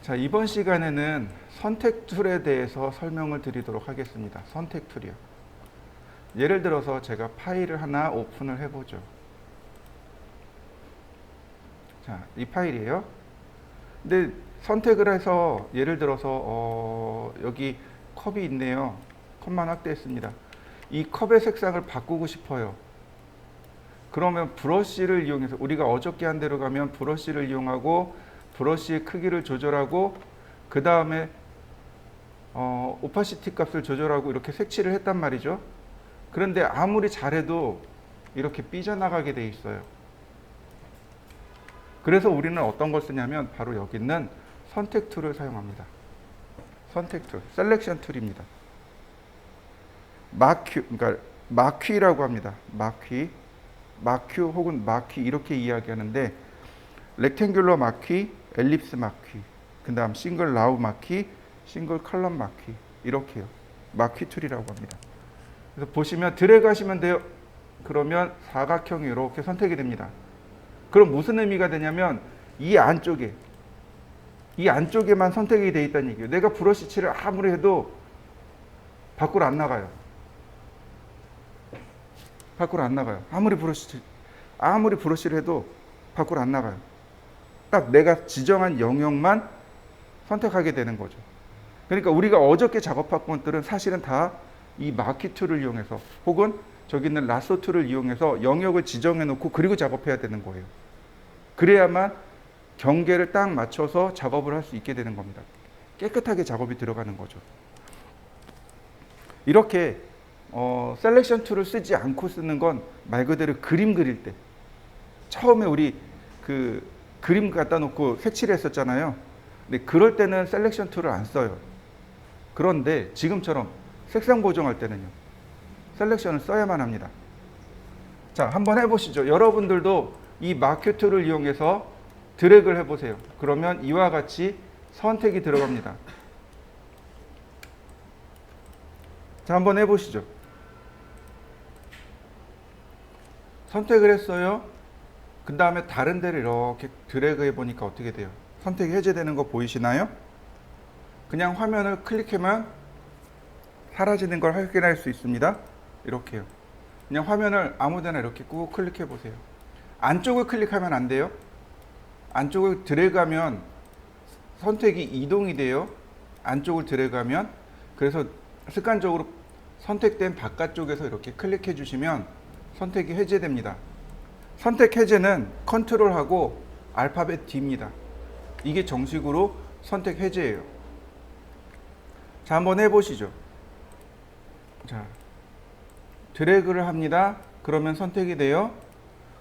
자, 이번 시간에는 선택 툴에 대해서 설명을 드리도록 하겠습니다. 선택 툴이요. 예를 들어서 제가 파일을 하나 오픈을 해보죠. 자, 이 파일이에요. 근데 선택을 해서 예를 들어서 여기 컵이 있네요. 컵만 확대했습니다. 이 컵의 색상을 바꾸고 싶어요. 그러면 브러쉬를 이용해서 우리가 어저께 한 대로 가면 브러쉬를 이용하고 브러쉬의 크기를 조절하고 그 다음에 오파시티 값을 조절하고 이렇게 색칠을 했단 말이죠. 그런데 아무리 잘해도 이렇게 삐져나가게 돼 있어요. 그래서 우리는 어떤 걸 쓰냐면 바로 여기 있는 선택 툴을 사용합니다. 선택 툴, 셀렉션 툴입니다. 마큐, 그러니까 마퀴라고 합니다. 마큐 혹은 마퀴 이렇게 이야기하는데 렉탱귤러 마퀴, 엘립스 마퀴, 그 다음 싱글 라우 마퀴, 싱글 컬럼 마퀴 이렇게요. 마퀴 툴이라고 합니다. 그래서 보시면 드래그 하시면 돼요. 그러면 사각형이 이렇게 선택이 됩니다. 그럼 무슨 의미가 되냐면 이 안쪽에만 선택이 되어 있다는 얘기예요. 내가 브러쉬 칠을 아무리 해도 밖으로 안 나가요. 밖으로 안 나가요. 아무리 브러쉬를 해도 밖으로 안 나가요. 딱 내가 지정한 영역만 선택하게 되는 거죠. 그러니까 우리가 어저께 작업한 것들은 사실은 다 이 마키 툴을 이용해서 혹은 저기 있는 라sso 툴을 이용해서 영역을 지정해 놓고 그리고 작업해야 되는 거예요. 그래야만 경계를 딱 맞춰서 작업을 할 수 있게 되는 겁니다. 깨끗하게 작업이 들어가는 거죠. 이렇게 셀렉션 툴을 쓰지 않고 쓰는 건 말 그대로 그림 그릴 때 처음에 우리 그 그림 갖다 놓고 색칠했었잖아요. 근데 그럴 때는 셀렉션 툴을 안 써요. 그런데 지금처럼 색상 보정할 때는요. 셀렉션을 써야만 합니다. 자, 한번 해보시죠. 여러분들도 이 마큐 툴을 이용해서 드래그를 해보세요. 그러면 이와 같이 선택이 들어갑니다. 자, 한번 해보시죠. 선택을 했어요. 그 다음에 다른 데를 이렇게 드래그 해보니까 어떻게 돼요? 선택이 해제되는 거 보이시나요? 그냥 화면을 클릭하면 사라지는 걸 확인할 수 있습니다. 이렇게요. 그냥 화면을 아무데나 이렇게 꾹 클릭해 보세요. 안쪽을 클릭하면 안 돼요. 안쪽을 드래그하면 선택이 이동이 돼요. 안쪽을 드래그하면. 그래서 습관적으로 선택된 바깥쪽에서 이렇게 클릭해 주시면 선택이 해제됩니다. 선택 해제는 컨트롤하고 알파벳 D입니다. 이게 정식으로 선택 해제예요. 자, 한번 해보시죠. 자, 드래그를 합니다. 그러면 선택이 돼요.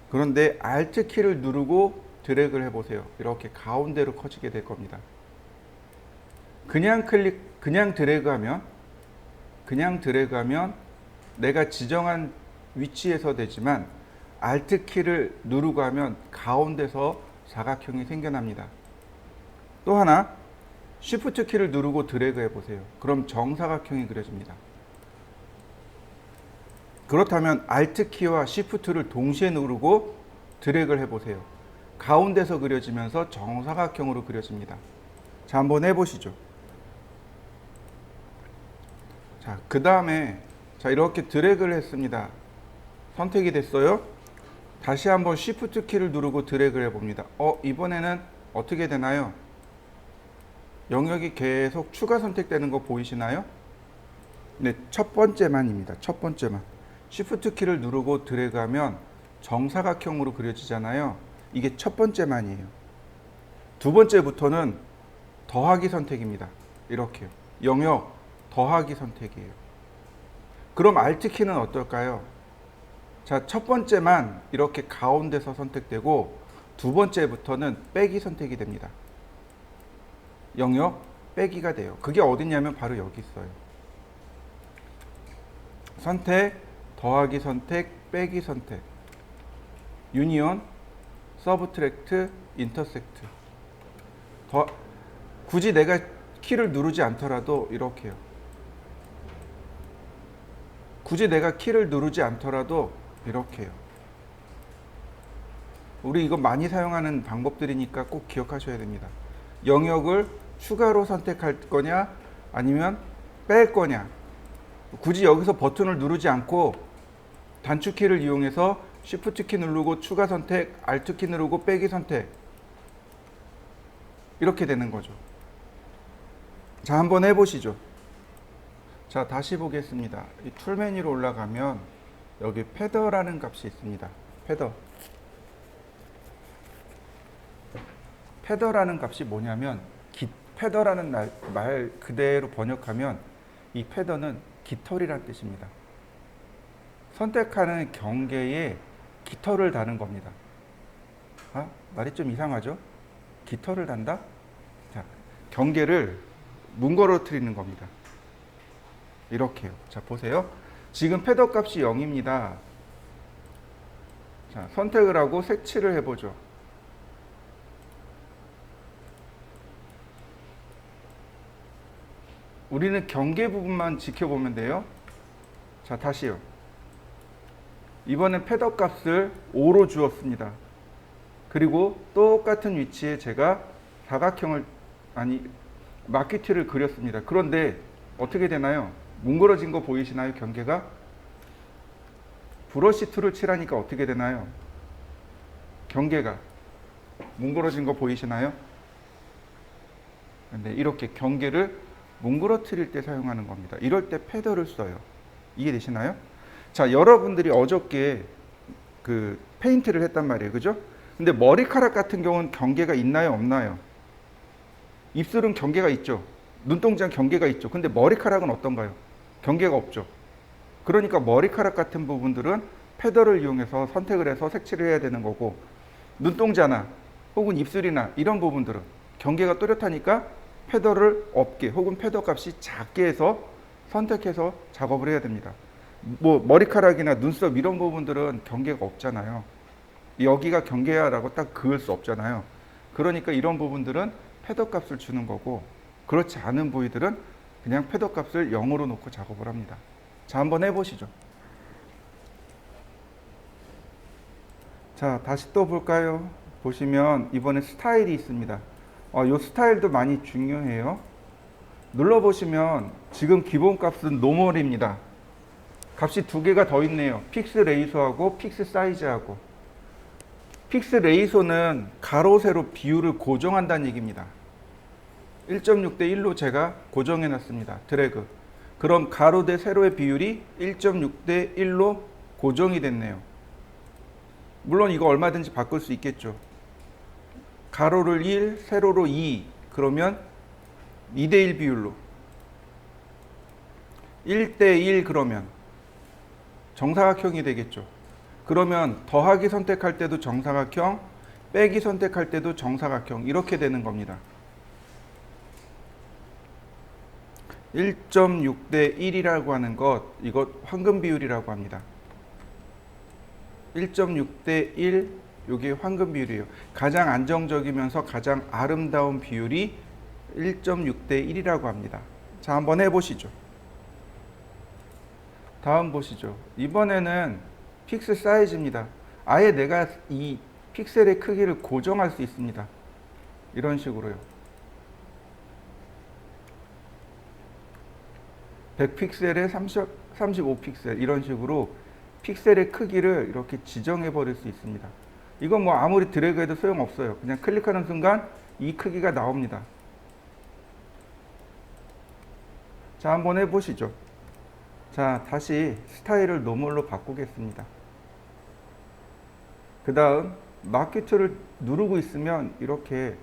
그런데 Alt 키를 누르고 드래그를 해보세요. 이렇게 가운데로 커지게 될 겁니다. 그냥 드래그하면 내가 지정한 위치에서 되지만 Alt 키를 누르고 하면 가운데서 사각형이 생겨납니다. 또 하나, Shift 키를 누르고 드래그 해보세요. 그럼 정사각형이 그려집니다. 그렇다면 Alt 키와 Shift를 동시에 누르고 드래그를 해보세요. 가운데서 그려지면서 정사각형으로 그려집니다. 자, 한번 해보시죠. 자, 그 다음에 이렇게 드래그를 했습니다. 선택이 됐어요. 다시 한번 Shift 키를 누르고 드래그를 해봅니다. 이번에는 어떻게 되나요? 영역이 계속 추가 선택되는 거 보이시나요? 네, 첫 번째만입니다. 첫 번째만. Shift 키를 누르고 드래그하면 정사각형으로 그려지잖아요. 이게 첫 번째만이에요. 두 번째부터는 더하기 선택입니다. 이렇게요. 영역 더하기 선택이에요. 그럼 Alt 키는 어떨까요? 자, 첫 번째만 이렇게 가운데서 선택되고 두 번째부터는 빼기 선택이 됩니다. 영역 빼기가 돼요. 그게 어디냐면 바로 여기 있어요. 선택, 더하기 선택, 빼기 선택, 유니온, 서브트랙트, 인터섹트. 굳이 내가 키를 누르지 않더라도 이렇게요. 굳이 내가 키를 누르지 않더라도 이렇게요. 우리 이거 많이 사용하는 방법들이니까 꼭 기억하셔야 됩니다. 영역을 추가로 선택할 거냐 아니면 뺄 거냐. 굳이 여기서 버튼을 누르지 않고 단축키를 이용해서 Shift 키 누르고 추가 선택, Alt 키 누르고 빼기 선택, 이렇게 되는 거죠. 자, 한번 해보시죠. 자, 다시 보겠습니다. 이 툴 메뉴로 올라가면 여기 패더라는 값이 있습니다. 패더라는 값이 뭐냐면, 패더라는 말 그대로 번역하면 이 패더는 깃털이란 뜻입니다. 선택하는 경계에 깃털을 다는 겁니다. 아, 말이 좀 이상하죠? 깃털을 단다? 자, 경계를 뭉거러뜨리는 겁니다. 이렇게요. 자, 보세요. 지금 패더 값이 0입니다. 자, 선택을 하고 색칠을 해보죠. 우리는 경계 부분만 지켜보면 돼요. 자, 다시요. 이번엔 패더 값을 5로 주었습니다. 그리고 똑같은 위치에 제가 마키티를 그렸습니다. 그런데 어떻게 되나요? 뭉그러진 거 보이시나요? 경계가? 브러쉬 툴을 칠하니까 어떻게 되나요? 경계가 뭉그러진 거 보이시나요? 근데 이렇게 경계를 뭉그러뜨릴 때 사용하는 겁니다. 이럴 때 패더를 써요. 이해되시나요? 자, 여러분들이 어저께 그 페인트를 했단 말이에요. 그죠? 근데 머리카락 같은 경우는 경계가 있나요? 없나요? 입술은 경계가 있죠. 눈동자는 경계가 있죠. 근데 머리카락은 어떤가요? 경계가 없죠. 그러니까 머리카락 같은 부분들은 패더를 이용해서 선택을 해서 색칠을 해야 되는 거고, 눈동자나 혹은 입술이나 이런 부분들은 경계가 또렷하니까 패더를 없게 혹은 패더 값이 작게 해서 선택해서 작업을 해야 됩니다. 뭐 머리카락이나 눈썹 이런 부분들은 경계가 없잖아요. 여기가 경계야라고 딱 그을 수 없잖아요. 그러니까 이런 부분들은 패더 값을 주는 거고, 그렇지 않은 부위들은 그냥 패더 값을 0으로 놓고 작업을 합니다. 자, 한번 해보시죠. 자, 다시 또 볼까요? 보시면 이번에 스타일이 있습니다. 이 스타일도 많이 중요해요. 눌러보시면 지금 기본 값은 노멀입니다. 값이 두 개가 더 있네요. 픽스 레이소하고 픽스 사이즈하고. 픽스 레이소는 가로 세로 비율을 고정한다는 얘기입니다. 1.6 대 1로 제가 고정해 놨습니다. 드래그. 그럼 가로 대 세로의 비율이 1.6 대 1로 고정이 됐네요. 물론 이거 얼마든지 바꿀 수 있겠죠. 가로를 1, 세로로 2, 그러면 2 대 1 비율로. 1 대 1 그러면 정사각형이 되겠죠. 그러면 더하기 선택할 때도 정사각형, 빼기 선택할 때도 정사각형, 이렇게 되는 겁니다. 1.6 대 1이라고 하는 것, 이것 황금 비율이라고 합니다. 1.6 대 1, 이게 황금 비율이에요. 가장 안정적이면서 가장 아름다운 비율이 1.6 대 1이라고 합니다. 자, 한번 해보시죠. 다음 보시죠. 이번에는 픽셀 사이즈입니다. 아예 내가 이 픽셀의 크기를 고정할 수 있습니다. 이런 식으로요. 100픽셀에 35픽셀 이런 식으로 픽셀의 크기를 이렇게 지정해 버릴 수 있습니다. 이건 뭐 아무리 드래그해도 소용없어요. 그냥 클릭하는 순간 이 크기가 나옵니다. 자, 한번 해보시죠. 자, 다시 스타일을 노멀로 바꾸겠습니다. 그 다음 마키트를 누르고 있으면 이렇게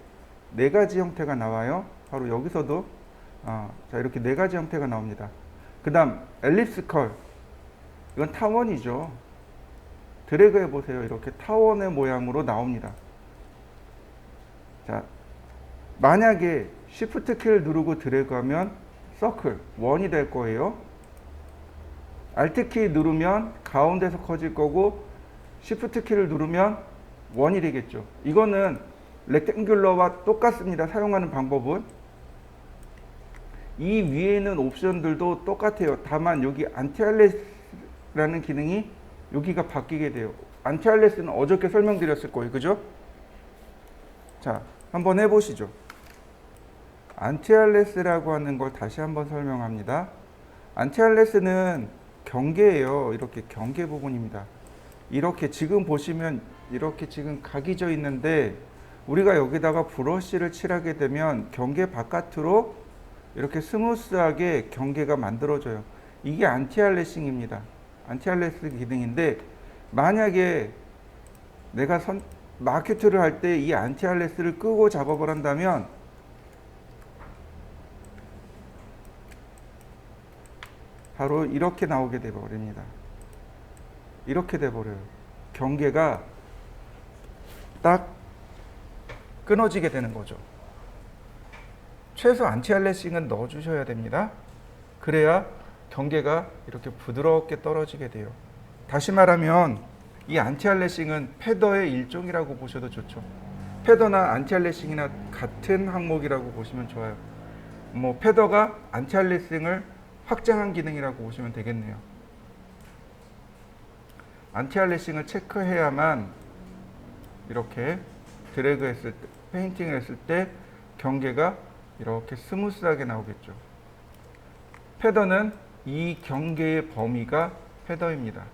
네 가지 형태가 나와요. 바로 여기서도 자, 이렇게 네 가지 형태가 나옵니다. 그 다음 엘립스 컬, 이건 타원이죠. 드래그 해보세요. 이렇게 타원의 모양으로 나옵니다. 자, 만약에 Shift 키를 누르고 드래그하면 서클, 원이 될 거예요. Alt 키 누르면 가운데서 커질 거고, Shift 키를 누르면 원이 되겠죠. 이거는 렉탱귤러와 똑같습니다. 사용하는 방법은. 이 위에 있는 옵션들도 똑같아요. 다만 여기 안티알레스라는 기능이 여기가 바뀌게 돼요. 안티알레스는 어저께 설명드렸을 거예요. 그죠? 자, 한번 해보시죠. 안티알레스라고 하는 걸 다시 한번 설명합니다. 안티알레스는 경계예요. 이렇게 경계 부분입니다. 이렇게 지금 보시면 이렇게 지금 각이 져 있는데 우리가 여기다가 브러쉬를 칠하게 되면 경계 바깥으로 이렇게 스무스하게 경계가 만들어져요. 이게 안티알래싱입니다. 안티알래스 기능인데 만약에 내가 마케트를 할 때 이 안티알래스를 끄고 작업을 한다면 바로 이렇게 나오게 돼 버립니다. 이렇게 돼 버려요. 경계가 딱 끊어지게 되는 거죠. 최소 안티알래싱은 넣어 주셔야 됩니다. 그래야 경계가 이렇게 부드럽게 떨어지게 돼요. 다시 말하면 이 안티알래싱은 패더의 일종이라고 보셔도 좋죠. 패더나 안티알래싱이나 같은 항목이라고 보시면 좋아요. 뭐 패더가 안티알래싱을 확장한 기능이라고 보시면 되겠네요. 안티알래싱을 체크해야만 이렇게 드래그 했을 때, 페인팅을 했을 때 경계가 이렇게 스무스하게 나오겠죠. 패더는 이 경계의 범위가 패더입니다.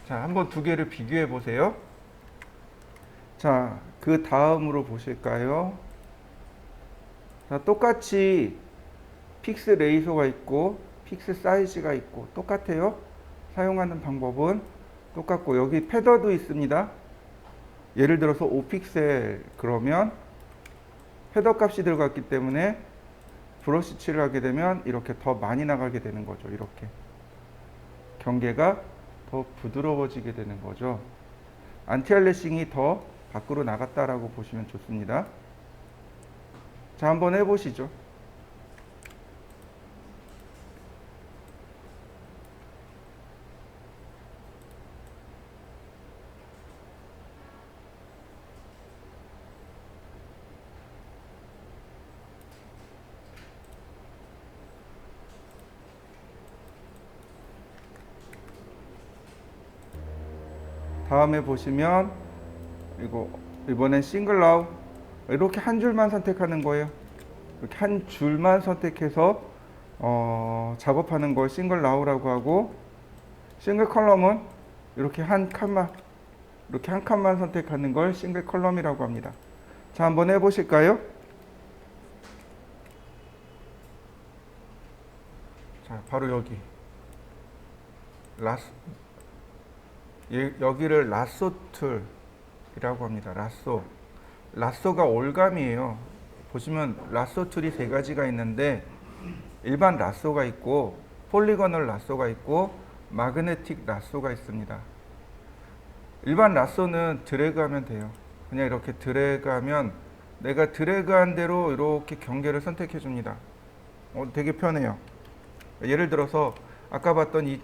자, 한번 두 개를 비교해 보세요. 자, 그 다음으로 보실까요? 자, 똑같이 픽스 레이소가 있고 픽스 사이즈가 있고 똑같아요. 사용하는 방법은 똑같고 여기 패더도 있습니다. 예를 들어서 5픽셀 그러면 패더 값이 들어갔기 때문에 브러쉬 칠을 하게 되면 이렇게 더 많이 나가게 되는 거죠. 이렇게 경계가 더 부드러워지게 되는 거죠. 안티알래싱이 더 밖으로 나갔다라고 보시면 좋습니다. 자, 한번 해보시죠. 다음에 보시면 이번엔 싱글 라우 이렇게 한 줄만 선택하는 거예요. 이렇게 한 줄만 선택해서 작업하는 걸 싱글 라우라고 하고 싱글 컬럼은 이렇게 한 칸만 선택하는 걸 싱글 컬럼이라고 합니다. 자, 한번 해보실까요? 자, 바로 여기 여기를 라쏘 툴이라고 합니다. 라쏘가 올감이에요. 보시면 라쏘 툴이 세 가지가 있는데 일반 라쏘가 있고 폴리거널 라쏘가 있고 마그네틱 라쏘가 있습니다. 일반 라쏘는 드래그하면 돼요. 그냥 이렇게 드래그하면 내가 드래그한 대로 이렇게 경계를 선택해 줍니다. 되게 편해요. 예를 들어서 아까 봤던 이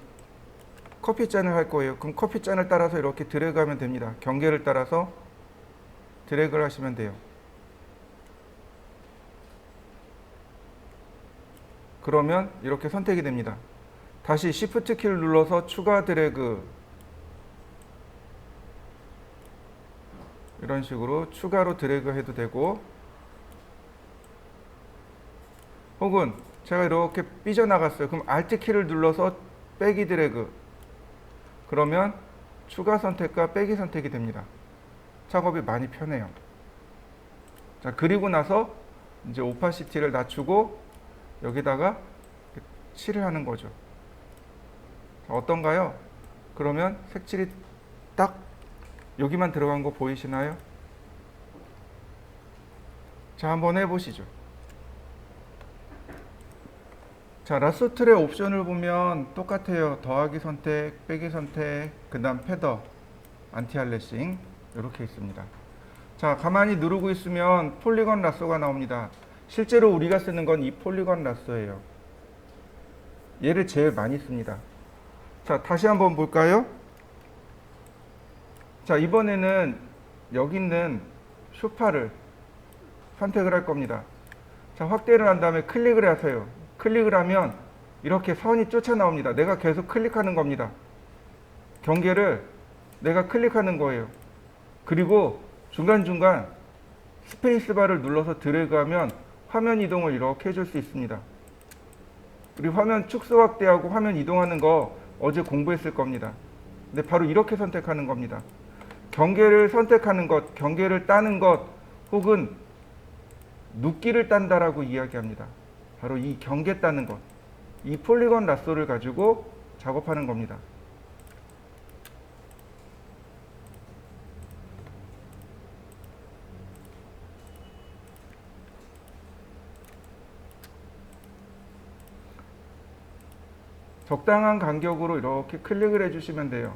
커피잔을 할 거예요. 그럼 커피잔을 따라서 이렇게 드래그하면 됩니다. 경계를 따라서 드래그를 하시면 돼요. 그러면 이렇게 선택이 됩니다. 다시 Shift 키를 눌러서 추가 드래그 이런 식으로 추가로 드래그 해도 되고 혹은 제가 이렇게 삐져나갔어요. 그럼 Alt 키를 눌러서 빼기 드래그 그러면 추가 선택과 빼기 선택이 됩니다. 작업이 많이 편해요. 자, 그리고 나서 이제 오파시티를 낮추고 여기다가 칠을 하는 거죠. 자, 어떤가요? 그러면 색칠이 딱 여기만 들어간 거 보이시나요? 자, 한번 해보시죠. 자, 라쏘 툴의 옵션을 보면 똑같아요. 더하기 선택, 빼기 선택, 그 다음 패더, 안티알래싱 이렇게 있습니다. 자, 가만히 누르고 있으면 폴리건 라쏘가 나옵니다. 실제로 우리가 쓰는 건 이 폴리건 라쏘예요. 얘를 제일 많이 씁니다. 자, 다시 한번 볼까요? 자, 이번에는 여기 있는 쇼파를 선택을 할 겁니다. 자, 확대를 한 다음에 클릭을 하세요. 클릭을 하면 이렇게 선이 쫓아 나옵니다. 내가 계속 클릭하는 겁니다. 경계를 내가 클릭하는 거예요. 그리고 중간중간 스페이스바를 눌러서 드래그하면 화면 이동을 이렇게 해줄 수 있습니다. 우리 화면 축소 확대하고 화면 이동하는 거 어제 공부했을 겁니다. 근데 바로 이렇게 선택하는 겁니다. 경계를 선택하는 것, 경계를 따는 것, 혹은 눕기를 딴다라고 이야기합니다. 바로 이 경계 따는 것, 이 폴리건 라쏘를 가지고 작업하는 겁니다. 적당한 간격으로 이렇게 클릭을 해주시면 돼요.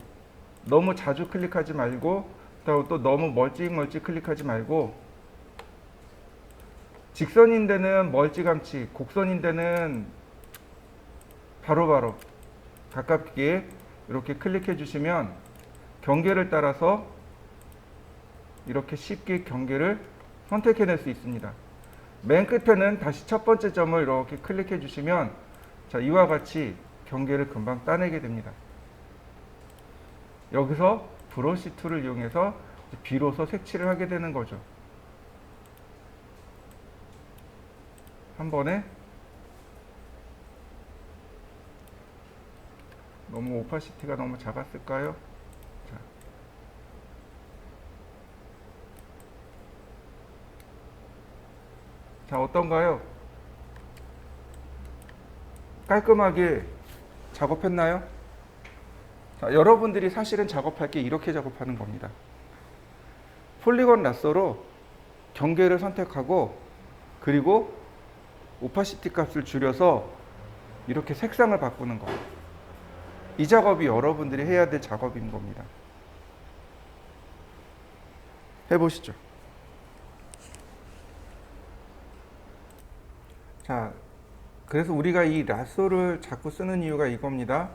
너무 자주 클릭하지 말고 또 너무 멀찍 클릭하지 말고 직선인데는 멀찌감치, 곡선인데는 바로바로 가깝게 이렇게 클릭해 주시면 경계를 따라서 이렇게 쉽게 경계를 선택해낼 수 있습니다. 맨 끝에는 다시 첫 번째 점을 이렇게 클릭해 주시면 자, 이와 같이 경계를 금방 따내게 됩니다. 여기서 브러쉬 툴을 이용해서 비로소 색칠을 하게 되는 거죠. 한 번에 너무 오파시티가 너무 작았을까요? 자, 어떤가요? 깔끔하게 작업했나요? 자, 여러분들이 사실은 작업할 게 이렇게 작업하는 겁니다. 폴리건 라쏘로 경계를 선택하고 그리고 오파시티 값을 줄여서 이렇게 색상을 바꾸는 거. 이 작업이 여러분들이 해야 될 작업인 겁니다. 해보시죠. 자, 그래서 우리가 이 라쏘를 자꾸 쓰는 이유가 이겁니다.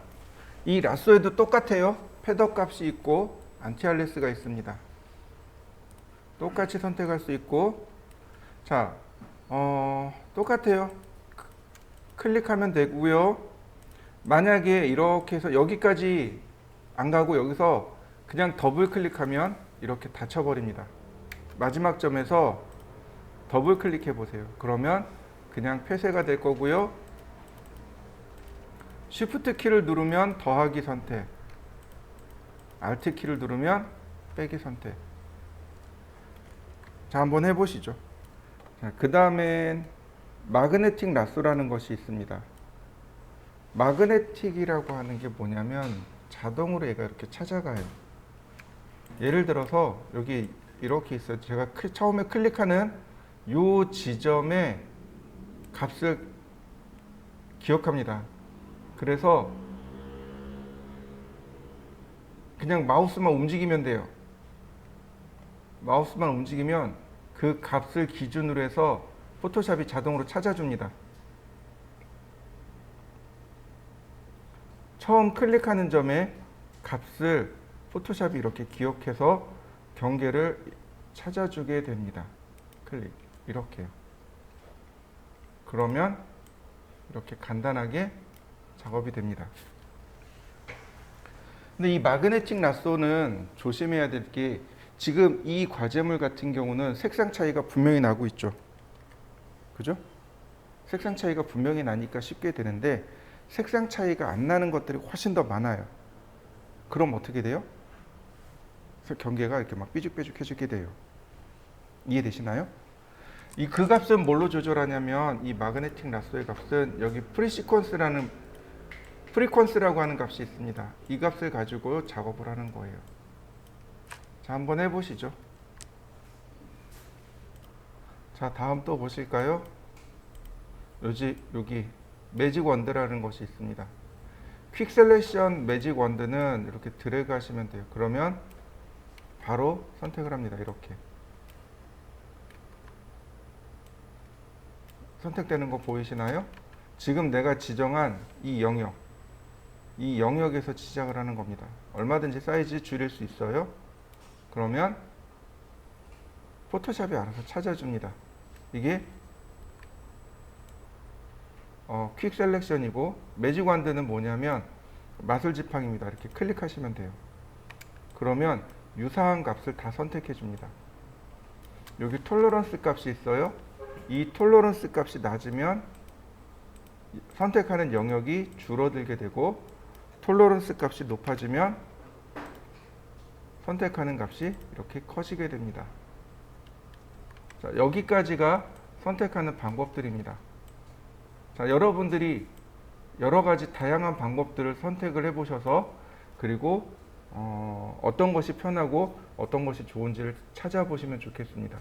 이 라쏘에도 똑같아요. 패더 값이 있고 안티알레스가 있습니다. 똑같이 선택할 수 있고, 자, 똑같아요. 클릭하면 되고요. 만약에 이렇게 해서 여기까지 안 가고 여기서 그냥 더블 클릭하면 이렇게 닫혀버립니다. 마지막 점에서 더블 클릭해 보세요. 그러면 그냥 폐쇄가 될 거고요. Shift 키를 누르면 더하기 선택, Alt 키를 누르면 빼기 선택. 자, 한번 해보시죠. 그 다음엔 마그네틱 라쏘라는 것이 있습니다. 마그네틱이라고 하는 게 뭐냐면 자동으로 얘가 이렇게 찾아가요. 예를 들어서 여기 이렇게 있어요. 제가 처음에 클릭하는 이 지점에 값을 기억합니다. 그래서 그냥 마우스만 움직이면 돼요. 마우스만 움직이면 그 값을 기준으로 해서 포토샵이 자동으로 찾아줍니다. 처음 클릭하는 점에 값을 포토샵이 이렇게 기억해서 경계를 찾아주게 됩니다. 클릭, 이렇게요. 그러면 이렇게 간단하게 작업이 됩니다. 근데 이 마그네틱 라쏘는 조심해야 될 게 지금 이 과제물 같은 경우는 색상 차이가 분명히 나고 있죠. 그죠? 색상 차이가 분명히 나니까 쉽게 되는데 색상 차이가 안 나는 것들이 훨씬 더 많아요. 그럼 어떻게 돼요? 경계가 이렇게 막 삐죽삐죽해지게 돼요. 이해되시나요? 이 그 값은 뭘로 조절하냐면 이 마그네틱 라쏘의 값은 여기 프리퀀스라고 하는 값이 있습니다. 이 값을 가지고 작업을 하는 거예요. 자, 한번 해보시죠. 자, 다음 또 보실까요? 여기 매직 원드라는 것이 있습니다. 퀵 셀렉션 매직 원드는 이렇게 드래그 하시면 돼요. 그러면 바로 선택을 합니다. 이렇게 선택되는 거 보이시나요? 지금 내가 지정한 이 영역에서 시작을 하는 겁니다. 얼마든지 사이즈 줄일 수 있어요. 그러면 포토샵이 알아서 찾아줍니다. 이게 퀵 셀렉션이고 매직 원드는 뭐냐면 마술 지팡이입니다. 이렇게 클릭하시면 돼요. 그러면 유사한 값을 다 선택해 줍니다. 여기 톨러런스 값이 있어요. 이 톨러런스 값이 낮으면 선택하는 영역이 줄어들게 되고, 톨러런스 값이 높아지면 선택하는 값이 이렇게 커지게 됩니다. 자, 여기까지가 선택하는 방법들입니다. 자, 여러분들이 여러 가지 다양한 방법들을 선택을 해보셔서, 그리고 어떤 것이 편하고 어떤 것이 좋은지를 찾아보시면 좋겠습니다.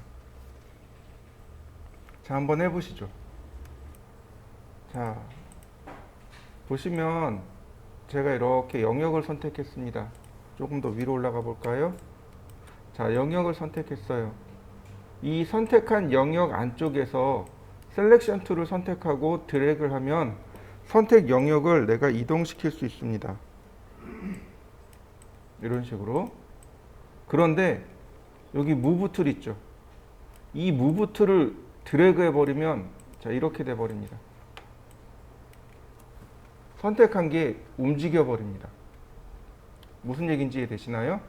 자, 한번 해보시죠. 자, 보시면 제가 이렇게 영역을 선택했습니다. 조금 더 위로 올라가 볼까요? 자, 영역을 선택했어요. 이 선택한 영역 안쪽에서 셀렉션 툴을 선택하고 드래그를 하면 선택 영역을 내가 이동시킬 수 있습니다. 이런 식으로. 그런데 여기 무브 툴 있죠. 이 무브 툴을 드래그 해버리면 자, 이렇게 돼버립니다. 선택한 게 움직여 버립니다. 무슨 얘기인지 이해되시나요?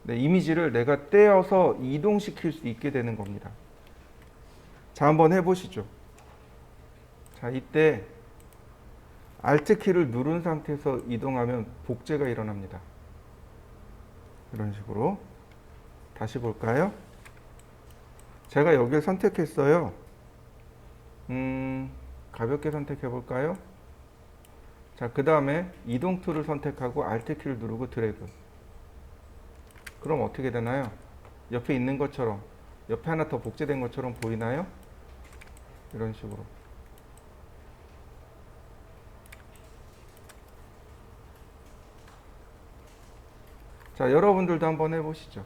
네, 이미지를 내가 떼어서 이동시킬 수 있게 되는 겁니다. 자, 한번 해보시죠. 자, 이때 Alt 키를 누른 상태에서 이동하면 복제가 일어납니다. 이런 식으로. 다시 볼까요? 제가 여기를 선택했어요. 가볍게 선택해 볼까요? 자, 그 다음에 이동 툴을 선택하고 Alt 키를 누르고 드래그. 그럼 어떻게 되나요? 옆에 있는 것처럼, 옆에 하나 더 복제된 것처럼 보이나요? 이런 식으로. 자, 여러분들도 한번 해보시죠.